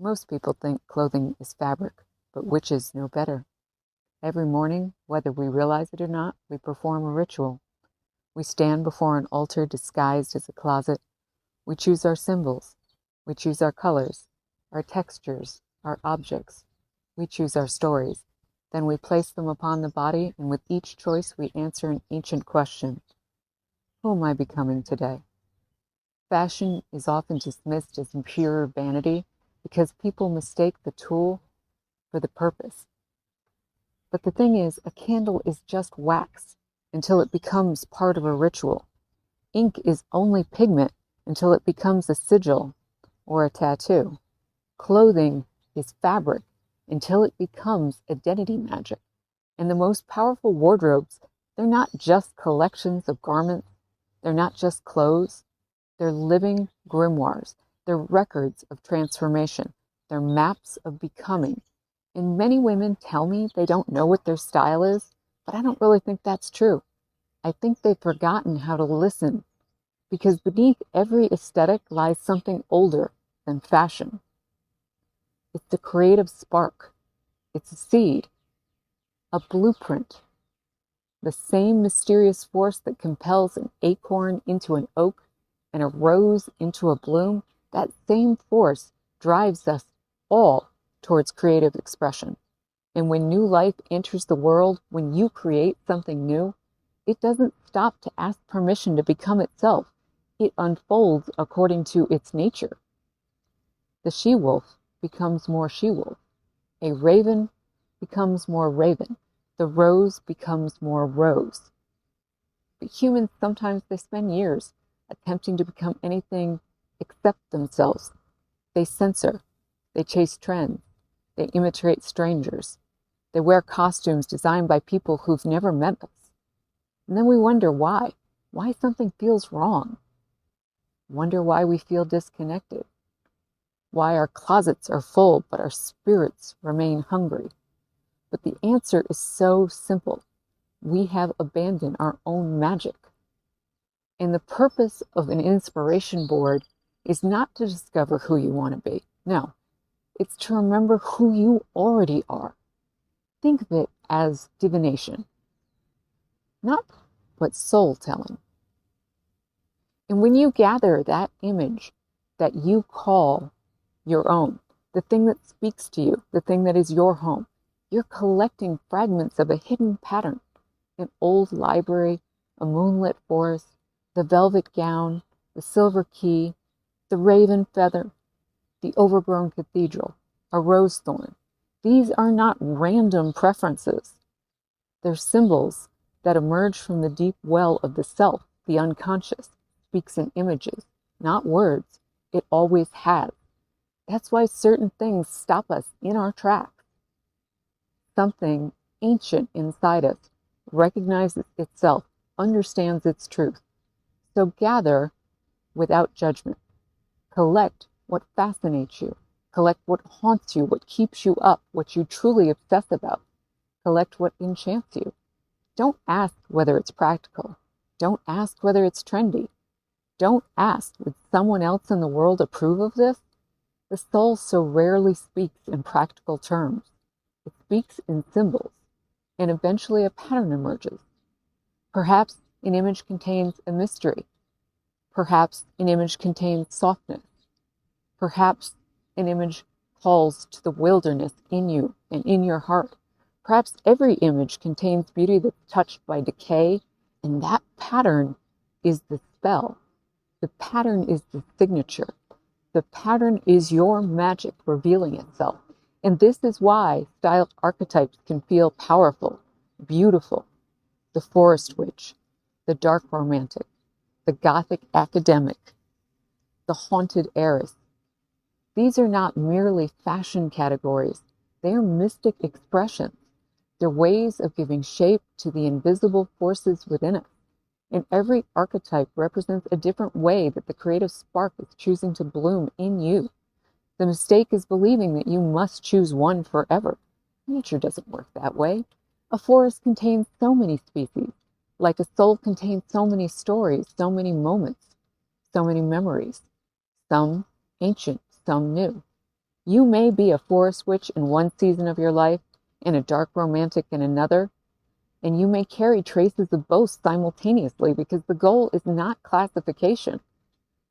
Most people think clothing is fabric, but witches know better. Every morning, whether we realize it or not, we perform a ritual. We stand before an altar disguised as a closet. We choose our symbols. We choose our colors, our textures, our objects. We choose our stories. Then we place them upon the body, and with each choice we answer an ancient question. Who am I becoming today? Fashion is often dismissed as pure vanity because people mistake the tool for the purpose. But the thing is, a candle is just wax until it becomes part of a ritual. Ink is only pigment until it becomes a sigil or a tattoo. Clothing is fabric until it becomes identity magic. And the most powerful wardrobes, they're not just collections of garments. They're not just clothes. They're living grimoires. They're records of transformation. They're maps of becoming. And many women tell me they don't know what their style is, but I don't really think that's true. I think they've forgotten how to listen, because beneath every aesthetic lies something older than fashion. It's the creative spark. It's a seed, a blueprint, the same mysterious force that compels an acorn into an oak and a rose into a bloom. That same force drives us all towards creative expression. And when new life enters the world, when you create something new, it doesn't stop to ask permission to become itself. It unfolds according to its nature. The she-wolf becomes more she-wolf. A raven becomes more raven. The rose becomes more rose. But humans, sometimes they spend years attempting to become anything except themselves. They censor. They chase trends. They imitate strangers. They wear costumes designed by people who've never met us. And then we wonder why something feels wrong. Wonder why we feel disconnected. Why our closets are full, but our spirits remain hungry. But the answer is so simple. We have abandoned our own magic. And the purpose of an inspiration board is not to discover who you want to be. No, it's to remember who you already are. Think of it as divination, not but soul telling. And when you gather that image that you call your own, the thing that speaks to you, the thing that is your home, you're collecting fragments of a hidden pattern. An old library, a moonlit forest, the velvet gown, the silver key, the raven feather, the overgrown cathedral, a rose thorn. These are not random preferences. They're symbols that emerge from the deep well of the self, the unconscious, speaks in images, not words. It always has. That's why certain things stop us in our tracks. Something ancient inside us recognizes itself, understands its truth. So gather without judgment. Collect what fascinates you. Collect what haunts you, what keeps you up, what you truly obsess about. Collect what enchants you. Don't ask whether it's practical. Don't ask whether it's trendy. Don't ask, would someone else in the world approve of this? The soul so rarely speaks in practical terms. It speaks in symbols, and eventually a pattern emerges. Perhaps an image contains a mystery. Perhaps an image contains softness. Perhaps an image calls to the wilderness in you and in your heart. Perhaps every image contains beauty that's touched by decay, and that pattern is the spell. The pattern is the signature. The pattern is your magic revealing itself. And this is why style archetypes can feel powerful, beautiful. The forest witch, the dark romantic, the gothic academic, the haunted heiress. These are not merely fashion categories. They are mystic expressions. They're ways of giving shape to the invisible forces within us. And every archetype represents a different way that the creative spark is choosing to bloom in you. The mistake is believing that you must choose one forever. Nature doesn't work that way. A forest contains so many species, like a soul contains so many stories, so many moments, so many memories, some ancient, some new. You may be a forest witch in one season of your life and a dark romantic in another, and you may carry traces of both simultaneously because the goal is not classification.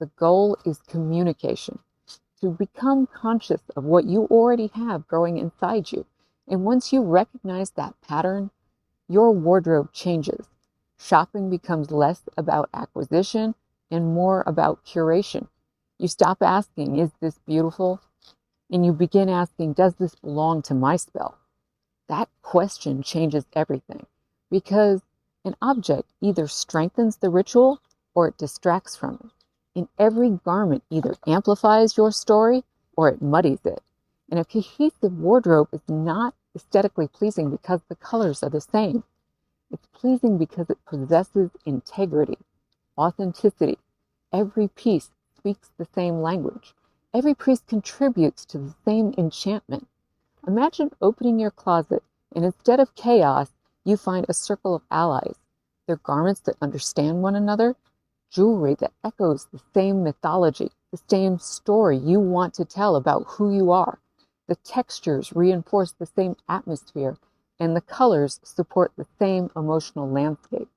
The goal is communication, to become conscious of what you already have growing inside you. And once you recognize that pattern, your wardrobe changes. Shopping becomes less about acquisition and more about curation. You stop asking, is this beautiful? And you begin asking, does this belong to my spell? That question changes everything because an object either strengthens the ritual or it distracts from it. And every garment either amplifies your story or it muddies it. And a cohesive wardrobe is not aesthetically pleasing because the colors are the same. It's pleasing because it possesses integrity, authenticity. Every piece speaks the same language. Every piece contributes to the same enchantment. Imagine opening your closet and instead of chaos, you find a circle of allies. They're garments that understand one another, jewelry that echoes the same mythology, the same story you want to tell about who you are. The textures reinforce the same atmosphere, and the colors support the same emotional landscape.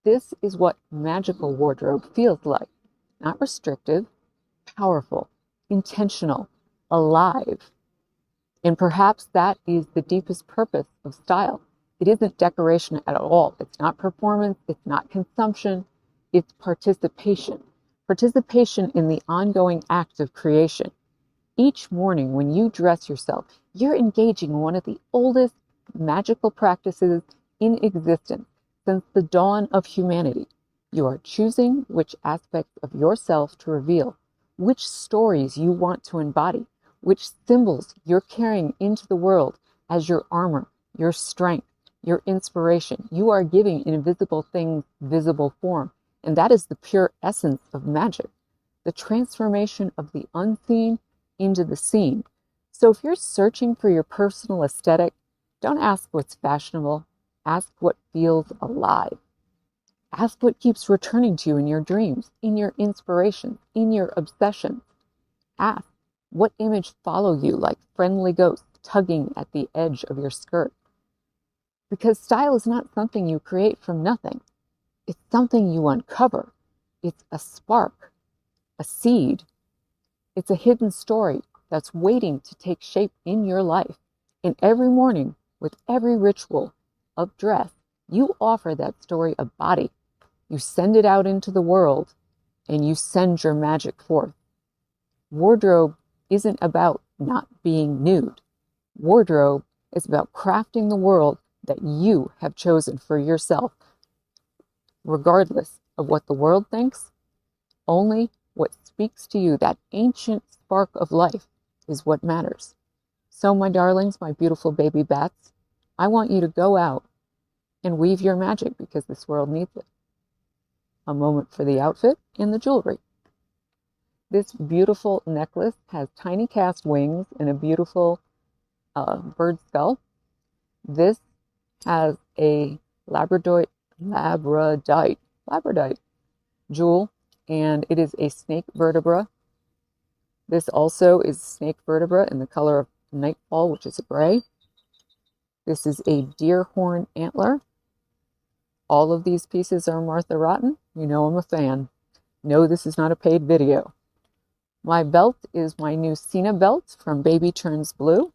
This is what magical wardrobe feels like. Not restrictive, powerful, intentional, alive. And perhaps that is the deepest purpose of style. It isn't decoration at all. It's not performance. It's not consumption. It's participation. Participation in the ongoing act of creation. Each morning when you dress yourself, you're engaging in one of the oldest magical practices in existence since the dawn of humanity. You are choosing which aspects of yourself to reveal, which stories you want to embody, which symbols you're carrying into the world as your armor, your strength, your inspiration. You are giving invisible things visible form, and that is the pure essence of magic, the transformation of the unseen into the seen. So if you're searching for your personal aesthetic, don't ask what's fashionable, ask what feels alive. Ask what keeps returning to you in your dreams, in your inspirations, in your obsessions. Ask what image follow you like friendly ghosts tugging at the edge of your skirt. Because style is not something you create from nothing. It's something you uncover. It's a spark, a seed. It's a hidden story that's waiting to take shape in your life. And every morning, with every ritual of dress, you offer that story a body. You send it out into the world, and you send your magic forth. Wardrobe isn't about not being nude. Wardrobe is about crafting the world that you have chosen for yourself. Regardless of what the world thinks, only what speaks to you, that ancient spark of life, is what matters. So, my darlings, my beautiful baby bats, I want you to go out and weave your magic because this world needs it. A moment for the outfit and the jewelry. This beautiful necklace has tiny cast wings and a beautiful bird skull. This has a labradorite jewel, and it is a snake vertebra. This also is snake vertebra in the color of nightfall, which is a gray. This is a deer horn antler. All of these pieces are Martha Rotten. You know I'm a fan. No, this is not a paid video. My belt is my new Cena belt from Baby Turns Blue.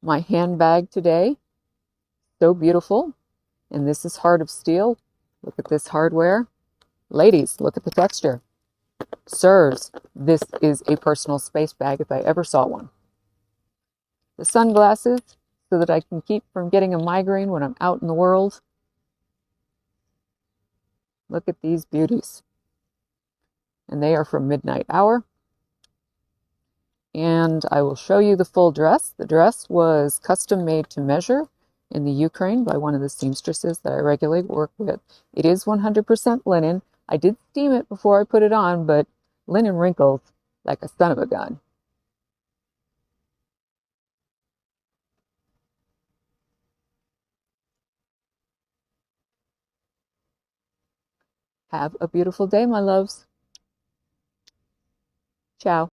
My handbag today, so beautiful. And this is Heart of Steel. Look at this hardware. Ladies, look at the texture. Sirs, this is a personal space bag if I ever saw one. The sunglasses, so that I can keep from getting a migraine when I'm out in the world. Look at these beauties. And they are from Midnight Hour. And I will show you the full dress. The dress was custom made to measure in the Ukraine by one of the seamstresses that I regularly work with. It is 100% linen. I did steam it before I put it on, but linen wrinkles like a son of a gun. Have a beautiful day, my loves. Ciao.